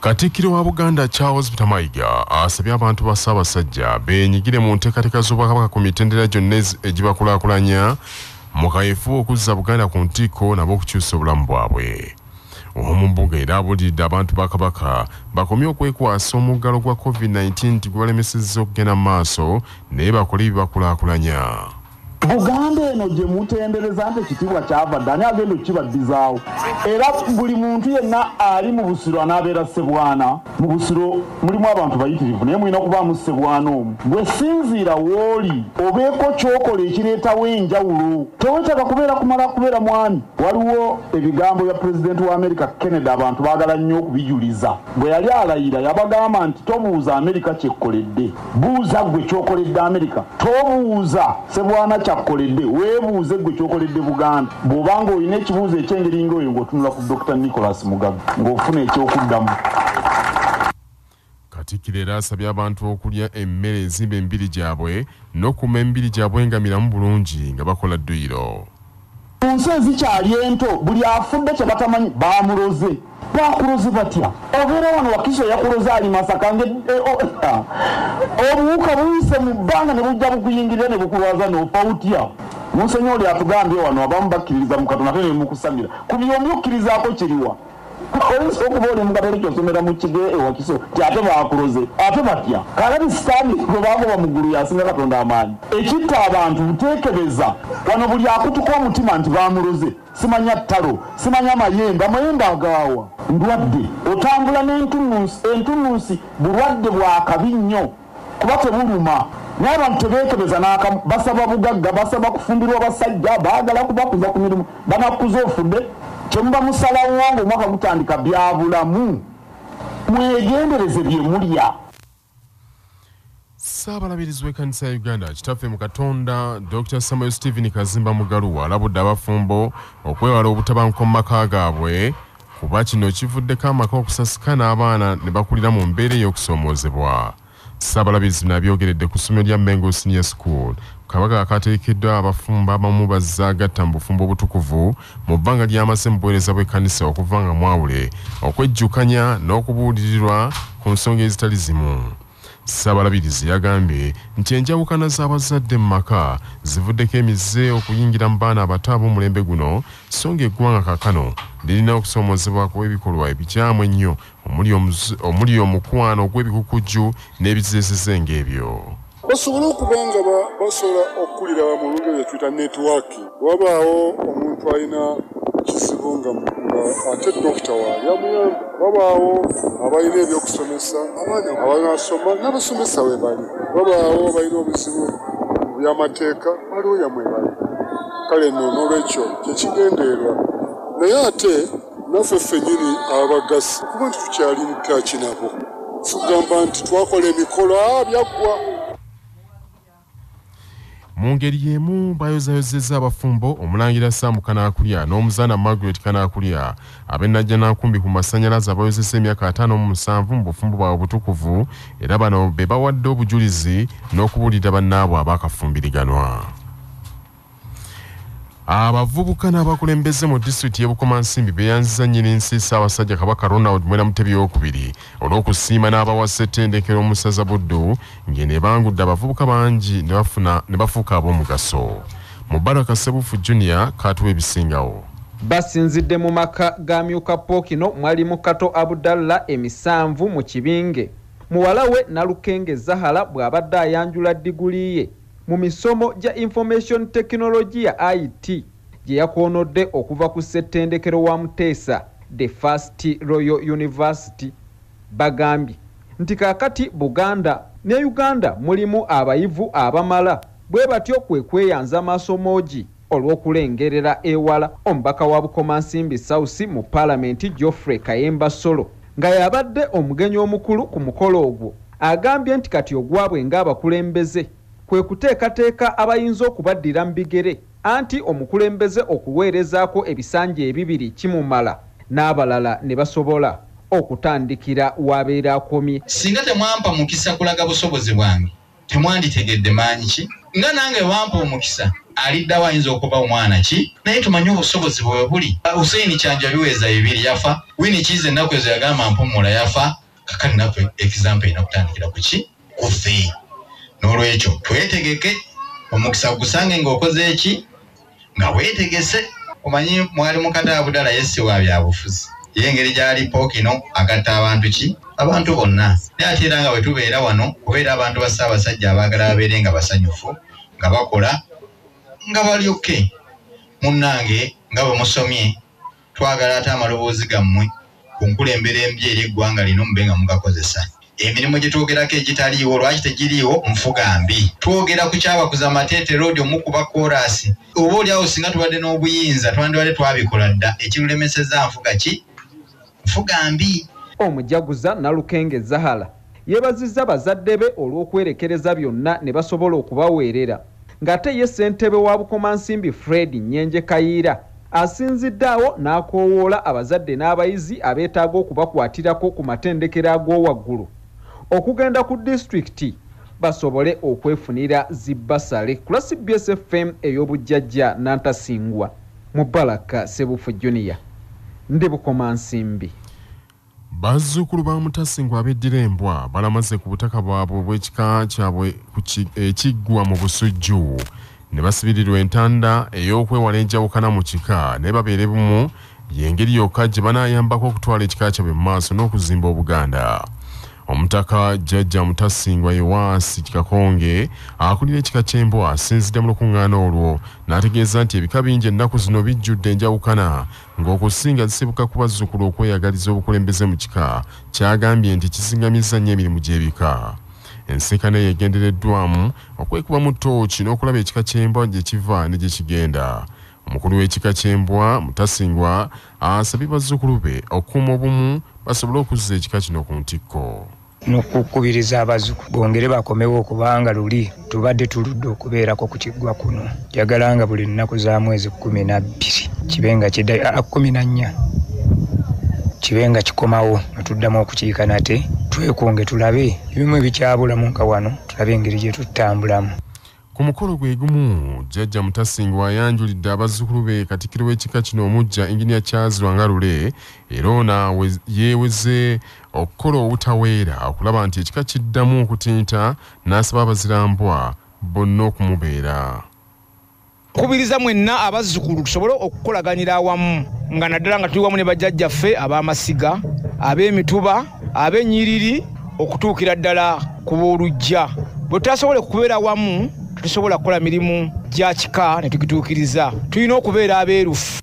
Katikiro wa Buganda Charles mayiga asabye abantu ba Ssaabasajja beenyigire mu nteekateeka z'Obwakabaka ku mitendera gyonna egibakulaakulanya mu kaweefube okuzza Buganda ku ntiiko nabo okukyusa obulamu bwabwe. Omumbuga era abuulidde abantu ba Kabaka bakomye okwekwasa omuggalo gwa COVID-19 nti gwalemesezza okugenda mu maaso naye bakole ebibakulaakulanya. Buganda eno gye mutendereza nti ekitiibwa kyavadde ani agenda okukibaddizaawo era buli muntu yenna ali mu busiro anaabeera Ssebwana. Mu busiro mulimu abantu bayitirivu naye mulina okubaamu Ssebwana omu. Bwe sinziira w'oli obeeko kyokola ekireetawo enjawulo. Tewetaaga kubeera kumala kubeera mwami. Waliwo ebigambo bya pulezidenti wa Amerika Kennedy abantu baagala nnyo okubijuliza. Bwe yali alayira yabagamba nti tobuuza Amerika kyekkoledde, buuza ggwe ky'okoledde Amerika. Tobuuza Ssebwana kyakoledde, weebuuze ggwe ky'okoledde Buganda. Bw'obanga olina ekibuuzo eky'engeri ng'oyo ng'otunula ku Dr. Nicholas Mugalu ng'ofuna eky'okuddamu. Katikiro era asabye abantu okulya emmere ezimba emibiri gyabwe n'okuuma emibiri gyabwe nga miramu bulungi nga bakola dduyiro. Mu nsi ezikyali ento buli afudde kye batamanyi baamuloze. Bakuloze batya? Obeera wano Wakiso yakuloze ali Masaka obuwuka buyise mu bbanga ne bujja bukuyingirira ne bukulwaza n'ofa utya. Musenyoli atugambye wano abamu bakkiririza mu Katonda ate ne mukusamira. Ku byombi okkirizaako kiriwa? Oyinza okuba oli mu katole ky'osomera mu Kige Wakiso ti ate baakuloze ate batya? Kalabi sitaani bwe baagoba mu ggulu yasinga Katonda amaanyi. Ekitta abantu buteekebeza wano buli akutuka omutima nti baamuloze. Simanya ttalo, simanya mayemba agaawa. Ndwadde otambula n'entunnunsi bulwadde bwa kabi nnyo kuba tebuluma. Naye abantu tebeekebeza n'akamu, basaba bugagga, basaba kufumbirwa basajja, baagala kubakuza ku mirimu, banakuza ofudde. Kyemuba musalawo wange omwaka gutandika bya bulamu mwegendereze bye mulya. Ssaabalabirizi w'ekkanisa ya Uganda kitaffe mu Katonda Dr. Samuel Stephen Kazimba Mugalu alabudde abafumbo okwewala obutabanguko mu maka gaabwe kuba kino kivuddeko amaka okusasika n'abaana ne bakulira mu mbeera ey'okusoomoozebwa. Ssaabalabirizi n'abyogeredde ku ssomero lya Mengo Senior School Kabaka akateekeddwa abafumbo abamu bazaagatta mu bufumbo obutukuvu mu bbanga ly'amase mu buweereza bw'ekkanisa okuva nga mwawule okwejjukanya n'okubuulirirwa ku nsonga ezitali zimu. Ssaabalabirizi yagambye nti enjawukana z'abazadde mu maka zivuddeko emize okuyingira mu baana abato ab'omulembe guno so ng'eggwanga kaakano lirina okusoomoozebwa ku ebikolwa ebikyamu ennyo omuli omukwano ogw'ebikukujju n'ebizeeseze ng'ebyo. Basobola okuba nga basobola okukulira mu lugero tuyita netiwaaki. Wabaawo omuntu alina kizibu nga ate dokita waali amuyamba. Wabaawo abalina ebyokusomesa abaana abanasoma n'abasomesa we bali. Wabaawo abalina obuzibu mu by'amateeka waliwo yamwe bali. Kale nno n'olwekyo kyekigendeerwa. Naye ate naffe ffennyini abagasi kuba nti tukyali mu ttaaki nabo. Tugamba nti twakola emikolo byaggwa. Mu ngeri y'emu bayozaayozezza abafumbo omulangira Saamu Kanaakulya n'omuzaana Margaret Kanaakulya ab'ennajja n'akumbi ku masannyalaze abayozesa emyaka 57 mu bufumbo bwabwe obutukuvu era bano be bawadde obujulizi n'okubuulira bannaabwe abaakafumbiriganwa. Abavubuka n'abakulembeze mu disitulikiti y'e Bukomansimbi beeyanziza nnyini nsi Ssaabasajja Kabaka Ronald Mwera Mutebi II olw'okusiima n'abawa ssettendekero omusaza Buddu ng'eno ebangudde abavubuka bangi ne bafuuka ab'omugaso. Mubaraka Ssebuufu Junior kaatuwa ebisingawo. Basinzidde mu maka ga Myuka Pookino mwalimu Kato Abdallah emisanvu mu Kibinge. Muwala we Nalukenge Zahara bw'abadde ayanjula diguli ye mu misomo gya information technology ya IT gye yakoonodde okuva ku ssettendekero wa Muteesa the First Royal University. Bagambye nti kaakati Buganda ne Uganda mulimu abayivu abamala bwe batyo kweyanza masomogi olw'okulengerera ewala omubaka wa Bukomansimbi South mu Parliament Geoffrey Kayemba Solo nga yabadde omugenyi omukulu ku mukolo ogwo. Agambye nti kati ogwabwe ng'abakulembeze kwe kuteekateeka abayinza okubaddira mu bigere anti omukulembeze okuweerezaako ebisanja ebibiri kimumala n'abalala ne basobola okutandikira wabeera akomye. Singa temwampa mukisa kulaga busobozi bwange temwanditegedde maanyi ki nga nange wampa omukisa aliddawo ayinza okuba omwana ki naye tumanyi obusobozi bwe buli. Hussein Kyanja biweza 2 yafa, Winnie Kiiza ennaku ezo yagamba mpumula yafa, kakati naku example inakutandikira ku ki kufe. N'olwekyo twetegeke omukisa gusange ng'okoze eki nga weetegese. Omanyi mwali mukadde Abudala yesse wa byabufuzi yengeri gyali Pookino agatta abantu ki abantu bonna. Naye ate era nga bwe tubeera wano kubeera abantu ba Ssaabasajja abaagala babeere nga basanyufu nga bakola nga balyoke. Munnange nga bwe musomye twagala ate amaloboozi gammwe ku nkulembera embi eri eggwanga lino mube nga mugakozesa. Emirimu gye twogerako egitaliiwo lwaki tegiriiwo nfuga mbi. Twogera ku kyabakuza Mateete Road omukuba koorasi. Oba oliawo singa tubadde n'obuyinza twandibadde twabikola dda. Ekirulemeseza nfuga ki nfuga mbi. Omujaguza Nalukenge Zahala yeebazizza bazadde be olw'okwerekereza byonna ne basobola okubaweerera ng'ate ye ssentebe wa Bukomansimbi Fred Nyenje Kayiira asinziddaawo n'akoowoola abazadde n'abayizi abeetaaga okubakwatirako ku matendekero ag'owaggulu okugenda ku disitulikiti basobole okwefunira zibbasale. Kula CBS FM ey'obujjajja Nantasingwa Mubaraka Sebufu Junior ndi Bukomansimbi. Bazzukulu ba Mutasingwa abeddira embwa balamaze ku butaka bwabwe bw'ekika kyabwe ekiggwa mu Busujju ne basibirirwa entanda ey'okwewala enjawukana mu kika ne babeere bumu y'engeri yokka gye banaayambako okutwala ekika kyabwe mu maaso n'okuzimba Obuganda. Omutaka Jjajja Mutasingwa Yewaasi Kikakonge akulira ekika ky'embwa asinzidde mu lukuŋŋaana olwo n'ategeeza nti ebika bingi ennaku zino bijjudde enjawukana ng'okusinga zisibuka ku bazzukulu okweyagaliza obukulembeze mu kika kyagambye nti kizingamizza nnyo emirimu gy'ebika. Ensisinkano yeegendereddwamu okwekubamu ttooki n'okulaba ekika ky'embwa gye kiva ne gye kigenda. Omukulu w'ekika ky'embwa Mutasingwa asabye bazzukulu be okukuuma obumu basobole okuzza ekika kino ku ntikko. N'okukubiriza abazzukulu bongere bakomewo okubanga luli tubadde tuludde okubeerako ku kiggwa kuno. Njagala nga buli nnaku za mwezi 12 kibenga 14 kibenga kikomawo netuddamu okukiika nate twekunge tulabe ebimu ebikyabulamu nga wano tulabe engeri gye tutambulamu. Ku mukolo gwe gumu Jjajja Mutasingwa ayanjulidde abazzukulu be Katikiro w'ekika kino omujja Engineer Charles Lwangalule era ono yeeweze okukola obutaweera okulaba nti ekika kiddamu okutinta n'asaba abazirambwa bonna okumubeera. Kubiriza mwenna abazzukulu tusobole okukolaganira awamu nga naddala nga tuli wamu ne bajjajjaffe ab'amasiga ab'emituba ab'ennyiriri okutuukira ddala ku b'olujja. Bwe tutasobole kubeera wamu tusobola kukola mirimu gya kika ne tugituukiriza. Tulina okubeera abeerufu.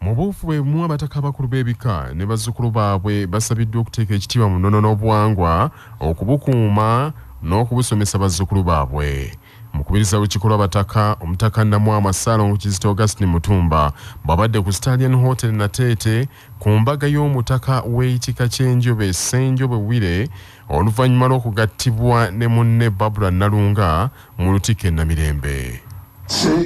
Mu buufu bwe bumu abataka abakulu b'ebika ne bazzukulu baabwe basabiddwa okuteeka ekitiibwa mu nnono n'obuwangwa okubukuuma n'okubusomesa bazzukulu baabwe. Mukubiriza w'ekikolwa abataka omutaka Namwama Ssaalongo Kizito Augustine Mutumba bw'abadde ku Stallion Hotel Nateete ku mbaga y'omutaka w'ekika ky'enjobe Ssenjobe Wire oluvannyuma lw'okugattibwa ne munne Babula Nalunga mu Lutikko e Namirembe.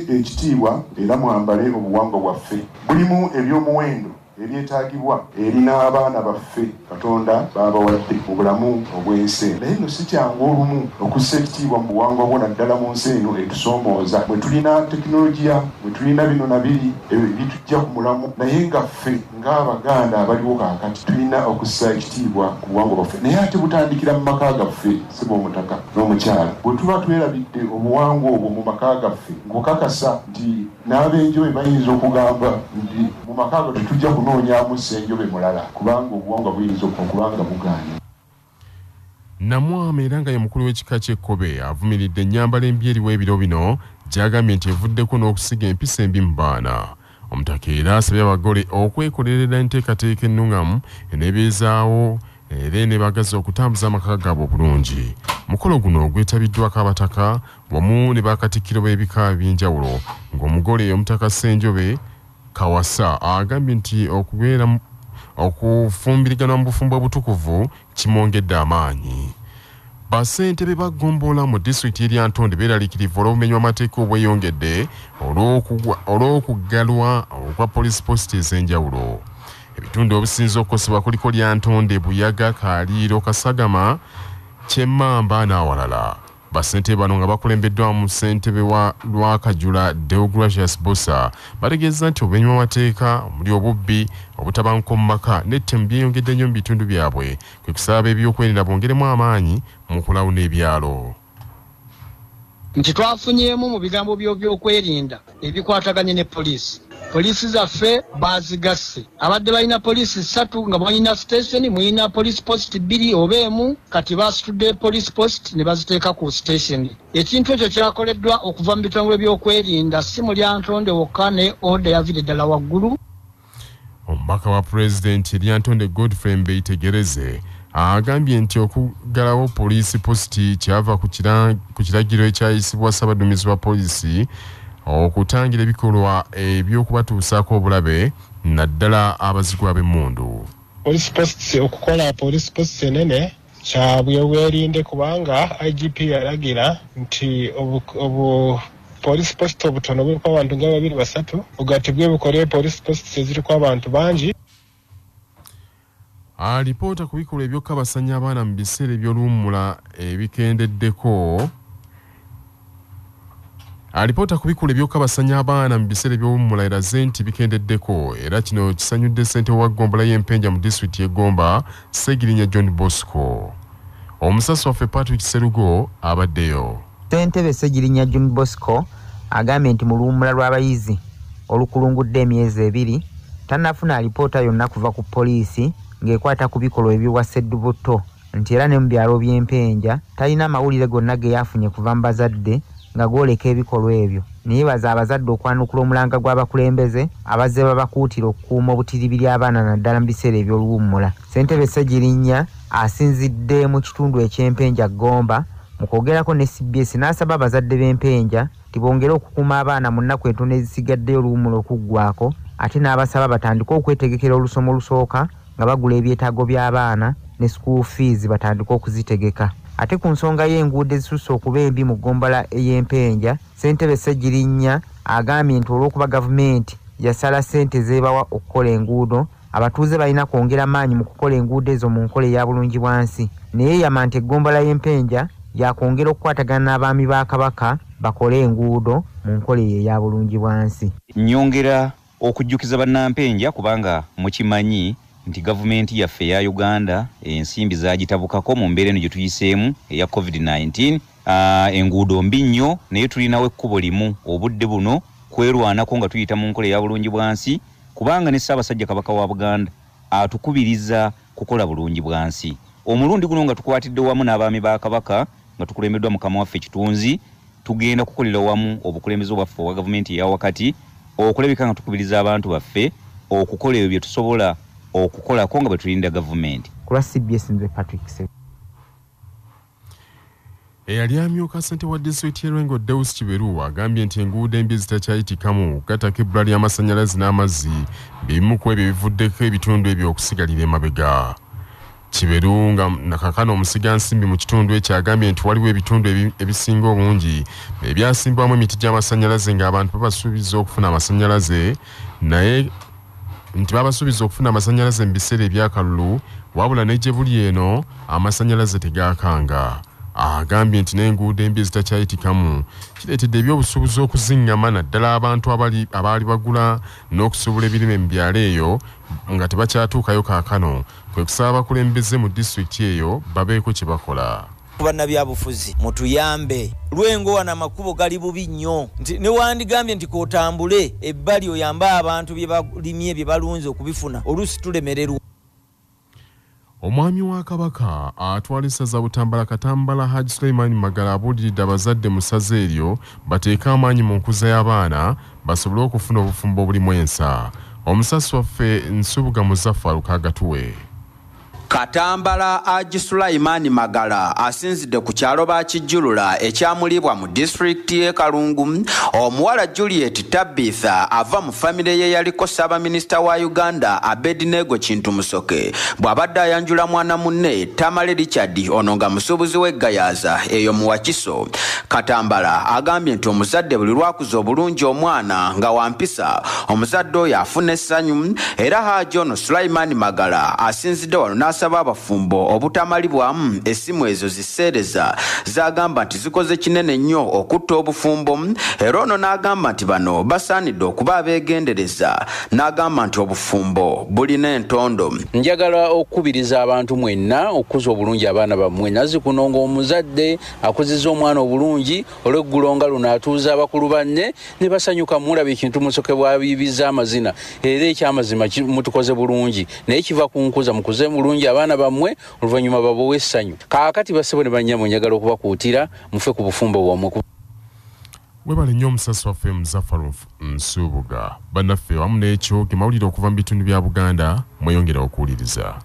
Ekitiibwa era mwambale obuwangwa bwaffe bulimu eby'omuwendo ebyetaagibwa erina abaana baffe Katonda baabawadde mu bulamu obw'ensi. Naye nno si kyangu olumu okussa ekitiibwa mu buwangwa bwo naddala mu nsi eno etusoomooza. Bwe tulina tekinologiya, bwe tulina bino na biri ebitujja ku mulamu, naye nga ffe ng'Abaganda abaliwo kaakati tulina okussa ekitiibwa ku buwangwa bwaffe. Naye ate butandikira mu maka gaffe, si b'omutaka n'omukyala. Bwe tuba twerabidde obuwangwa obwo mu maka gaffe, ng'okakasa nti n'ab'enjobe bayinza okugamba nti mu maka go tetujja kunoonyaamu ssenjobe mulala kubanga obuwangwa buyinza okubanga bugaanye. Namwama era nga ye mukulu w'ekika ky'Ekkobe avumiridde ennyambala embi eriwo ebiro bino gy'agambye nti evuddeko n'okusiga empisa embi mu baana. Omutaka era asabye abagole okwekolerera enteekateeka ennungamu eneebeezaawo era ne bagaza okutambuza amaka gaabwe obulungi. Mukolo guno gwetabiddwako abataka wamu ne bakatikiro b'ebika ebyenjawulo ng'omugole omutaka Ssenjobe Kawasa agambye nti okufumbiriganwa mu bufumbo obutukuvu kimwongedde amaanyi. Bassentebe baggombola mu disitulikiti erya Ntonde beeraliikirivu olw'obumenyi bw'amateeka obweyongedde olw'okuggalwa okwa poliisi posita ez'enjawulo. Ebitundu obusinza okukosebwa kuliko lya Ntonde, Buyaga, Kaliiro, Kasagama, Kyemmamba n'awalala. Basente bano nga bakulembeddwa mu ssentebe wa Lwakajula Deogracious Bosa bategeeza nti obumenyi bw'amateeka omuli obubbi obutabanguko mu maka n'ettemu byeyongedde nnyo mu bitundu byabwe kwe kusaba ebyokwerinda bongeremu amaanyi mu kulawuna ebyalo. Nti twafunyeemu mu bigambo by'okwerinda ebikwataganye ne poliisi. Poliisi zaffe bazigasse. Abadde balina poliisi 3 nga balina station, mulina police post 2 oba emu, kati basitudde police post ne baziteeka ku station. Ekintu ekyo kyakoleddwa okuva mu bitongole by'okwerinda si mu Lyantonde wokka ne order yavire ddala waggulu. Omubaka wa Pulezidenti Lyantonde Godfrey Mbeitegereze agambye nti okugalawo poliisi positi kyava ku kiragiro ekyayisibwa Ssaabaduumizi wa poliisi okutangira ebikolwa eby'okubatuusaako obulabe naddala abazigwa b'emmundu. Police posts okukola police posts enene kya bwerinde kubanga IGP yalagira nti police post obutono bw'okuba abantu nga 2-3 bugatibwe bukole police posts eziriko abantu bangi. Alipoota ku bikolwa eby'okkabasanya abaana mu biseera eby'oluwummula ebikendeddeko Alipoota ku bikolwa eby'okkabasanya abaana mu biseera eby'oluwummula eraze nti bikendeddeko era kino kisanyudde ssentebe wa Gombola y'Empenja mu disitulikiti y'Egomba Segirinya John Bosco. Omusasi waffe Patrick Serugo abaddeyo. Ssentebe Segirinya John Bosco agambye nti mu luwummula lw'abayizi olukulungudde emyezi 2 tannafuna alipoota yonna kuva ku poliisi ng'ekwata ku bikolwa eby'obwa Sseddubuto nti era ne mu byalo by'Empenja talina amawulire gonna ge yafunye kuva mu bazadde nga gwoleka ebikolwa ebyo. Neyebaza abazadde okwanukula omulanga gw'abakulembeze abazze babakuutira okukuuma obutiribiri abaana naddala mu biseera eby'oluwummula. Ssentebe Segirinya asinzidde mu kitundu eky'Empenja Gomba mu kwogerako ne CBS n'asaba abazadde b'Empenja nti bongere okukuuma abaana mu nnaku entono ezisigaddeyo oluwummula okuggwako ate n'abasaba batandike okwetegekera olusoma olusooka nga bagula ebyetaago by'abaana ne school fees batandike okuzitegeka. Ate ku nsonga y'enguudo ezisusse okuba embi mu Gombola ey'Empenja, Ssentebe Segirinya agambye nti olw'okuba gavumenti yasala ssente zeebawa okukola enguudo, abatuuze balina kwongera maanyi mu kukola enguudo ezo mu nkola eya bulungi bwansi. Naye yama nti Gombola y'Empenja yakwongera okukwatagana n'abaami ba Kabaka bakole enguudo mu nkola eya bulungi bwansi. Nyongera okujjukiza bannampenja kubanga mukimanyi nti gavumenti yaffe ya Uganda ensimbi zagitabukako mu mbeera eno gye tuyiseemu eya COVID-19. Enguudo mbi nnyo naye tulinawo ekkubo limu obudde buno kwerwanako nga tuyita mu nkola eya bulungi bwansi kubanga ne Ssaabasajja Kabaka wa Buganda atukubiriza kukola bulungi bwansi. Omulundi guno nga tukwatidde wamu n'abaami ba Kabaka nga tukulembeddwa Mukama waffe Kitunzi tugenda kukolera wamu obukulembeze bwaffe obwa gavumenti eya wakati okulabika nga tukubiriza abantu baffe okukola ebyo bye tusobola okukolako nga bwe tulinda gavumenti. Kula CBS nze Patrick Se. Eyali amyuka ssentebe wa disitulikiti y'Erengo Deus Kiberu agambye nti enguudo embi zitakyayitikamu okugattako ebbula ly'amasannyalaze n'amazzi bimu ku ebyo bivuddeko ebitundu ebyo okusigalira emabega. Kiberu nga nakakano omusigansimbi mu kitundu ekyo agambye nti waliwo ebitundu ebisinga obungi ebyasimbwamu emiti gy'amasannyalaze ng'abantu babasuubiza okufuna amasannyalaze naye nti babasuubiza okufuna amasannyalaze mu biseera ebyakalulu wabula ne gye buli eno amasannyalaze tegaakanga. Agambye nti n'enguudo embi ezitakyayitikamu kireetedde ebyobusuubuzi okuziŋŋama naddala abantu abaali bagula n'okusuubula ebirime mu byalo eyo nga tebakyatuukayo kaakano kwe kusaba abakulembeze mu disitulikiti eyo babeeko kye bakola. Bannabyabufuzi mutuyambe lwengo wana amakubo gali bubi nnyo nti ne wandigambye nti kootambule ebbali oyambe abantu bye balimye bye balunze okubifuna oluusi tulemererwa. Omwami wa Kabaka atwala essaza Butambala Katambala Haji Sulaiman Magala abuuliridde abazadde mu ssaza eryo bateeke amaanyi mu nkuza y'abaana basobole okufuna obufumbo obulimu ensa. Omusasi waffe Nsubuga Muzaffalukaggaofficial. Katambala Haji Sulaiman Magala asinzidde ku kyalo bakijjulula ekyamulibwa mu district y'e Kalungu. Omuwala Juliet Tabitha ava mu famire ye yaliko Ssaabaminisita wa Uganda Abednego Kintu Musoke bw'abadde ayanjula mwana munne Tamale Richard ono nga musuubuzi w'eggayaza eyo mu Wakiso. Katambala agambye nti omuzadde buli lwakuza obulungi omwana nga wampisa omuzadde oyo afuna essanyu era Haji ono Sulaiman Magala asinzidde wano basaba abafumbo obutamalibwamu essimu ezo ziseereza zagamba nti zikoze kinene nnyo okutta obufumbo era ono n'agamba nti bano basaanidde okuba abeegendereza n'agamba nti obufumbo bulina entondo. Njagala okukubiriza abantu mwenna okukuza obulungi abaana bammwe nazzikuno ng'omuzadde akuzizza omwana obulungi olw'eggulo nga luno atuuza abakulu banne ne basanyuka mulaba ekintu musoke bwabibiza amazina era ekyamazima mutukoze bulungi naye kiva ku nkuza mukuze bulungi abaana bammwe oluvannyuma babowe essanyu. Kaakati basebo ne bannyamo njagala okubakuutira mufe ku bufumbo bwammwe. Webale nnyo omusasi waffe Muzaffaru Nsubuga. Bannaffe wamu n'ekyo ge mawulire okuva mu bitundu bya Buganda mweyongera okuwuliriza.